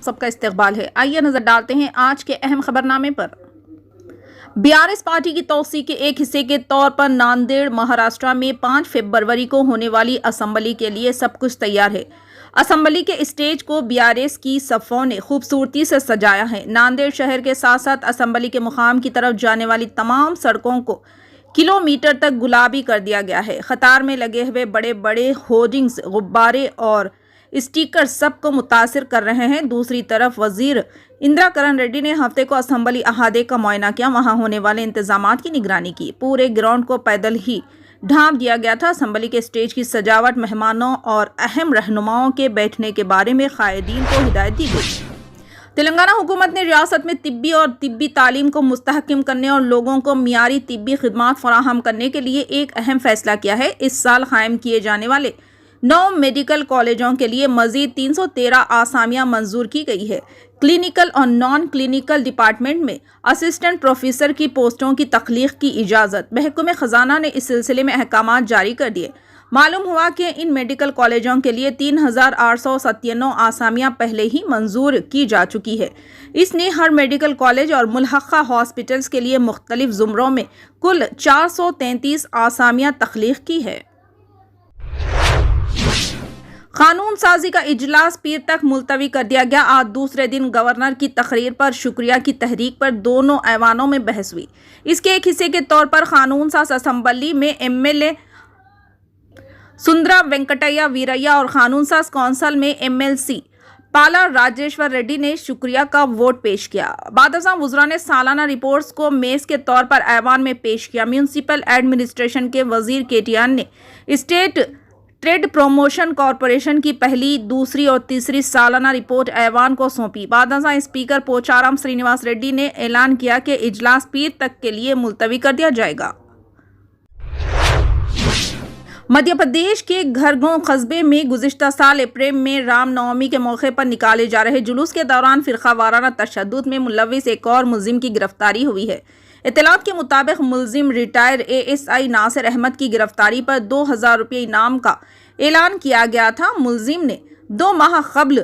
سب کا استقبال ہے۔ آئیے نظر ڈالتے ہیں آج کے اہم خبرنامے پر۔ BRS پارٹی کی توسیع کے ایک حصے کے طور پر ناندیڑ مہاراشٹر میں 5 فروری کو ہونے والی اسمبلی کے لیے سب کچھ تیار ہے۔ اسمبلی کے اسٹیج کو BRS کی صفوں نے خوبصورتی سے سجایا ہے۔ ناندیڑ شہر کے ساتھ ساتھ اسمبلی کے مقام کی طرف جانے والی تمام سڑکوں کو کلومیٹر تک گلابی کر دیا گیا ہے۔ قطار میں لگے ہوئے بڑے بڑے ہورڈنگز، غبارے اور اسٹیکر سب کو متاثر کر رہے ہیں۔ دوسری طرف وزیر اندرا کرن ریڈی نے ہفتے کو اسمبلی احاطے کا معائنہ کیا، وہاں ہونے والے انتظامات کی نگرانی کی۔ پورے گراؤنڈ کو پیدل ہی ڈھانپ دیا گیا تھا۔ اسمبلی کے اسٹیج کی سجاوٹ، مہمانوں اور اہم رہنماؤں کے بیٹھنے کے بارے میں قائدین کو ہدایت دی گئی۔ تلنگانہ حکومت نے ریاست میں طبی اور طبی تعلیم کو مستحکم کرنے اور لوگوں کو معیاری طبی خدمات فراہم کرنے کے لیے ایک اہم فیصلہ کیا ہے۔ اس سال قائم کیے جانے والے 9 میڈیکل کالجوں کے لیے مزید 313 آسامیاں منظور کی گئی ہے۔ کلینیکل اور نان کلینیکل ڈپارٹمنٹ میں اسسٹنٹ پروفیسر کی پوسٹوں کی تخلیق کی اجازت۔ محکمہ خزانہ نے اس سلسلے میں احکامات جاری کر دیے۔ معلوم ہوا کہ ان میڈیکل کالجوں کے لیے 3897 آسامیاں پہلے ہی منظور کی جا چکی ہے۔ اس نے ہر میڈیکل کالج اور ملحقہ ہاسپٹلز کے لیے مختلف زمروں میں کل 433 آسامیاں تخلیق کی ہے۔ قانون سازی کا اجلاس پیر تک ملتوی کر دیا گیا۔ آج دوسرے دن گورنر کی تقریر پر شکریہ کی تحریک پر دونوں ایوانوں میں بحث ہوئی۔ اس کے ایک حصے کے طور پر قانون ساز اسمبلی میں MLA سندرا وینکٹیا ویریا اور قانون ساز کونسل میں MLC پالا راجیشور ریڈی نے شکریہ کا ووٹ پیش کیا۔ بعد ازاں وزراء نے سالانہ رپورٹس کو میز کے طور پر ایوان میں پیش کیا۔ میونسپل ایڈمنسٹریشن کے وزیر KTR نے اسٹیٹ ٹریڈ پروموشن کارپوریشن کی پہلی، دوسری اور تیسری سالانہ رپورٹ ایوان کو سونپی۔ بعد ازاں اسپیکر پوچارام سرینیواس ریڈی نے اعلان کیا کہ اجلاس پیر تک کے لیے ملتوی کر دیا جائے گا۔ مدھیہ پردیش کے کھرگون قصبے میں گزشتہ سال اپریل میں رام نومی کے موقع پر نکالے جا رہے جلوس کے دوران فرقہ وارانہ تشدد میں ملوث ایک اور ملزم کی گرفتاری ہوئی ہے۔ اطلاعات کے مطابق ملزم ریٹائر ASI ناصر احمد کی گرفتاری پر 2000 روپے انعام کا اعلان کیا گیا تھا۔ ملزم نے 2 ماہ قبل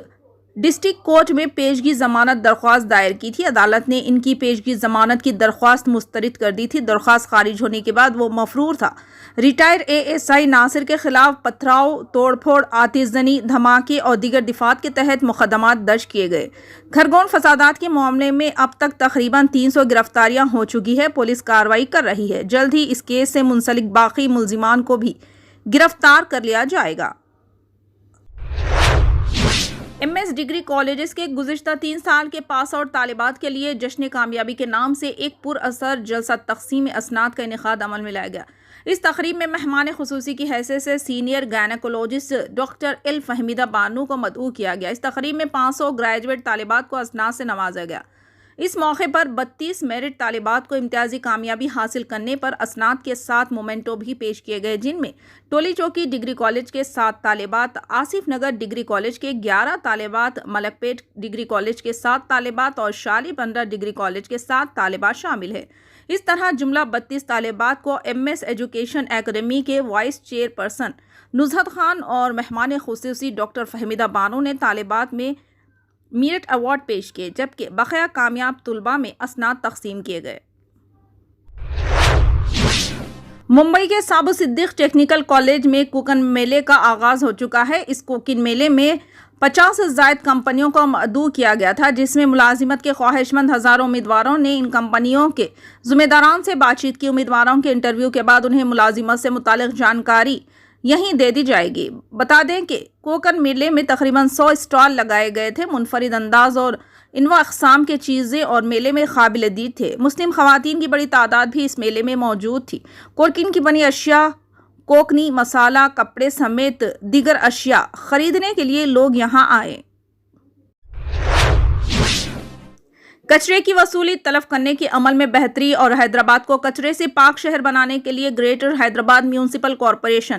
ڈسٹرکٹ کورٹ میں پیشگی ضمانت درخواست دائر کی تھی۔ عدالت نے ان کی پیشگی ضمانت کی درخواست مسترد کر دی تھی۔ درخواست خارج ہونے کے بعد وہ مفرور تھا۔ ریٹائر ASI ناصر کے خلاف پتھراؤ، توڑ پھوڑ، آتش زنی، دھماکے اور دیگر دفعات کے تحت مقدمات درج کیے گئے۔ کھرگون فسادات کے معاملے میں اب تک تقریباً 300 گرفتاریاں ہو چکی ہے۔ پولیس کارروائی کر رہی ہے۔ جلد ہی اس کیس سے منسلک باقی ملزمان کو بھی گرفتار کر لیا جائے گا۔ MS ڈگری کالجز کے گزشتہ 3 سال کے پاس آؤٹ طالبات کے لیے جشن کامیابی کے نام سے ایک پر اثر جلسہ تقسیم اسناد کا انعقاد عمل میں لایا گیا۔ اس تقریب میں مہمان خصوصی کی حیثیت سے سینئر گائنیکولوجسٹ ڈاکٹر فہمیدہ بانو کو مدعو کیا گیا۔ اس تقریب میں 500 گریجویٹ طالبات کو اسناد سے نوازا گیا۔ اس موقع پر 32 میرٹ طالبات کو امتیازی کامیابی حاصل کرنے پر اسناد کے 7 مومنٹو بھی پیش کیے گئے، جن میں ٹولی چوکی ڈگری کالج کے 7 طالبات، آصف نگر ڈگری کالج کے 11 طالبات، ملک پیٹ ڈگری کالج کے 7 طالبات اور شالی بنڈا ڈگری کالج کے 7 طالبات شامل ہیں۔ اس طرح جملہ 32 طالبات کو MS ایجوکیشن اکیڈمی کے vice chairperson Nuzhat Khan اور مہمان خصوصی ڈاکٹر فہمیدہ بانو نے طالبات میں میرٹ ایوارڈ پیش کیے، جبکہ بقیہ کامیاب طلباء میں اسناد تقسیم کیے گئے۔ ممبئی کے سابو صدیق ٹیکنیکل کالج میں کوکن میلے کا آغاز ہو چکا ہے۔ اس کوکن میلے میں 50 سے زائد کمپنیوں کو مدعو کیا گیا تھا، جس میں ملازمت کے خواہش مند ہزاروں امیدواروں نے ان کمپنیوں کے ذمہ داران سے بات چیت کی۔ امیدواروں کے انٹرویو کے بعد انہیں ملازمت سے متعلق جانکاری یہیں دے دی جائے گی۔ بتا دیں کہ کوکن میلے میں تقریباً 100 اسٹال لگائے گئے تھے۔ منفرد انداز اور انواع اقسام کے چیزیں اور میلے میں قابل دید تھے۔ مسلم خواتین کی بڑی تعداد بھی اس میلے میں موجود تھی۔ کوکین کی بنی اشیاء، کوکنی مسالہ، کپڑے سمیت دیگر اشیاء خریدنے کے لیے لوگ یہاں آئے۔ کچرے کی وصولی تلف کرنے کے عمل میں بہتری اور حیدرآباد کو کچرے سے پاک شہر بنانے کے لیے گریٹر حیدرآباد میونسپل کارپوریشن